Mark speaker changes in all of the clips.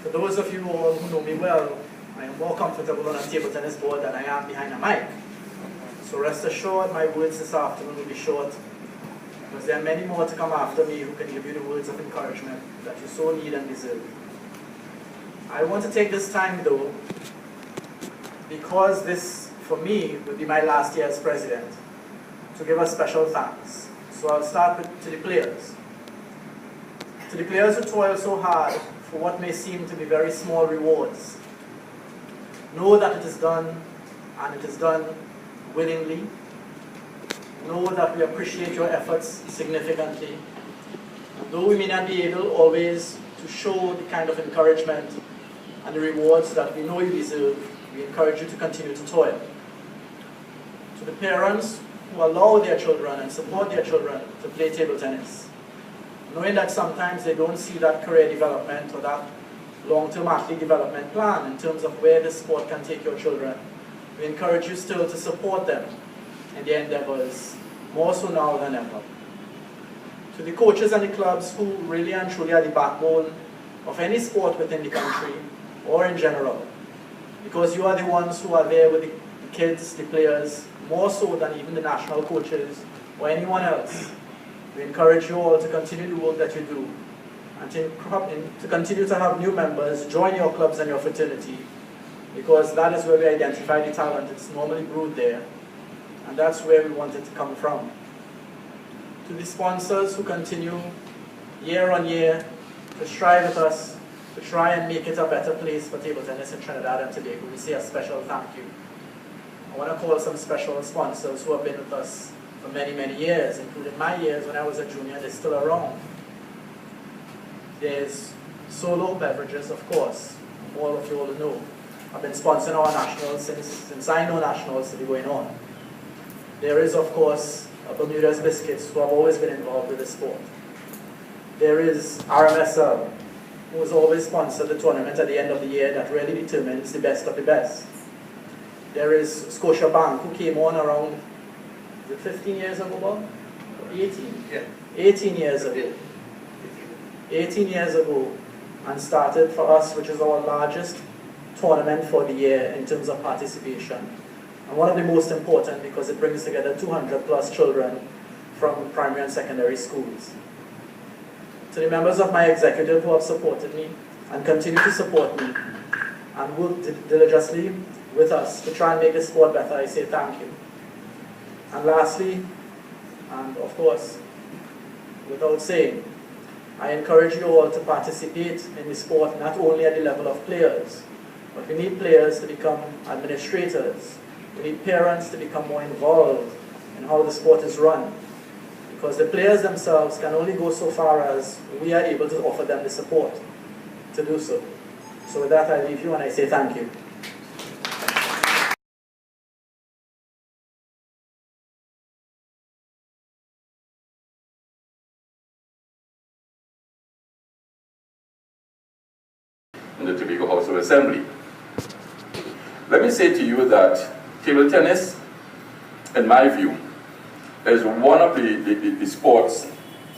Speaker 1: For those of you all who know me well, I am more comfortable on a table tennis board than I am behind a mic. So rest assured, my words this afternoon will be short, because there are many more to come after me who can give you the words of encouragement that you so need and deserve. I want to take this time though, because this, for me, will be my last year as president, to give a special thanks. So I'll start with to the players. To the players who toil so hard for what may seem to be very small rewards. Know that it is done, and it is done willingly. Know that we appreciate your efforts significantly. And though we may not be able always to show the kind of encouragement and the rewards that we know you deserve, we encourage you to continue to toil. To the parents who allow their children and support their children to play table tennis, knowing that sometimes they don't see that career development or that long-term athlete development plan in terms of where the sport can take your children, we encourage you still to support them in their endeavors, more so now than ever. To the coaches and the clubs who really and truly are the backbone of any sport within the country or in general, because you are the ones who are there with the kids, the players, more so than even the national coaches or anyone else. We encourage you all to continue the work that you do and to continue to have new members join your clubs and your fraternity, because that is where we identify the talent. It's normally brewed there, and that's where we want it to come from. To the sponsors who continue year on year to strive with us to try and make it a better place for table tennis in Trinidad and Tobago, we say a special thank you. I want to call some special sponsors who have been with us for many, many years, including my years when I was a junior. They're still around. There's Solo Beverages, of course. All of you all know. I've been sponsoring our nationals since I know nationals to be going on. There is, of course, Bermuda's Biscuits, who have always been involved with the sport. There is RMSL, who has always sponsored the tournament at the end of the year that really determines the best of the best. There is Scotiabank, who came on around, is it 15 years ago, Bob? 18? Yeah. 18 years ago. 18 years ago, and started for us, which is our largest tournament for the year in terms of participation. And one of the most important because it brings together 200 plus children from primary and secondary schools. To the members of my executive who have supported me and continue to support me and work diligently with us to try and make the sport better, I say thank you. And lastly, and of course, without saying, I encourage you all to participate in the sport not only at the level of players, but we need players to become administrators. We need parents to become more involved in how the sport is run. Because the players themselves can only go so far as we are able to offer them the support to do so. So with that, I leave you and I say thank you.
Speaker 2: In the Tobago House of Assembly. Let me say to you that table tennis, in my view, is one of the sports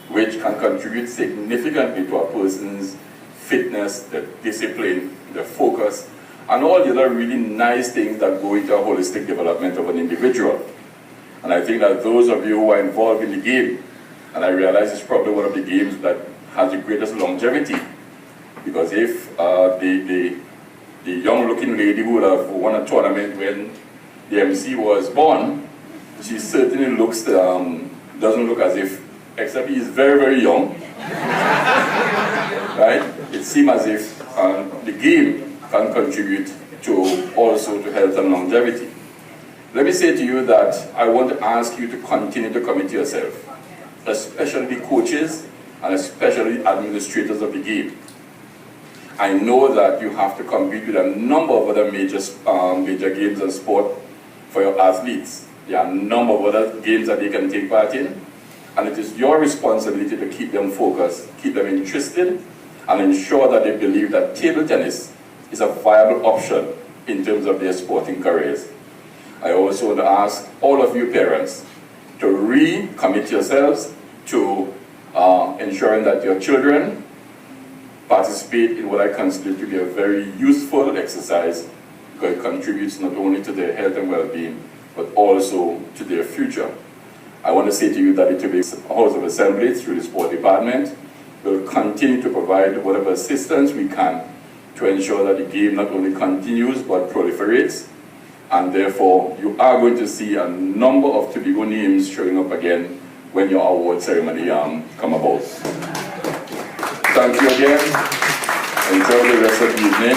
Speaker 2: which can contribute significantly to a person's fitness, the discipline, the focus, and all the other really nice things that go into a holistic development of an individual. And I think that those of you who are involved in the game, and I realize it's probably one of the games that has the greatest longevity, because if the young-looking lady who would have won a tournament when the MC was born, she certainly looks, doesn't look as if, except he is very, very young, right? It seems as if the game can contribute to also to health and longevity. Let me say to you that I want to ask you to continue to commit yourself, especially the coaches and especially administrators of the game. I know that you have to compete with a number of other major games and sport for your athletes. There are a number of other games that they can take part in, and it is your responsibility to keep them focused, keep them interested, and ensure that they believe that table tennis is a viable option in terms of their sporting careers. I also want to ask all of you parents to recommit yourselves to ensuring that your children participate in what I consider to be a very useful exercise, because it contributes not only to their health and well-being, but also to their future. I want to say to you that the Tobago House of Assembly, through the Sport Department, will continue to provide whatever assistance we can to ensure that the game not only continues but proliferates, and therefore you are going to see a number of Tobago names showing up again when your award ceremony come about. Thank you again. Enjoy the rest of the evening.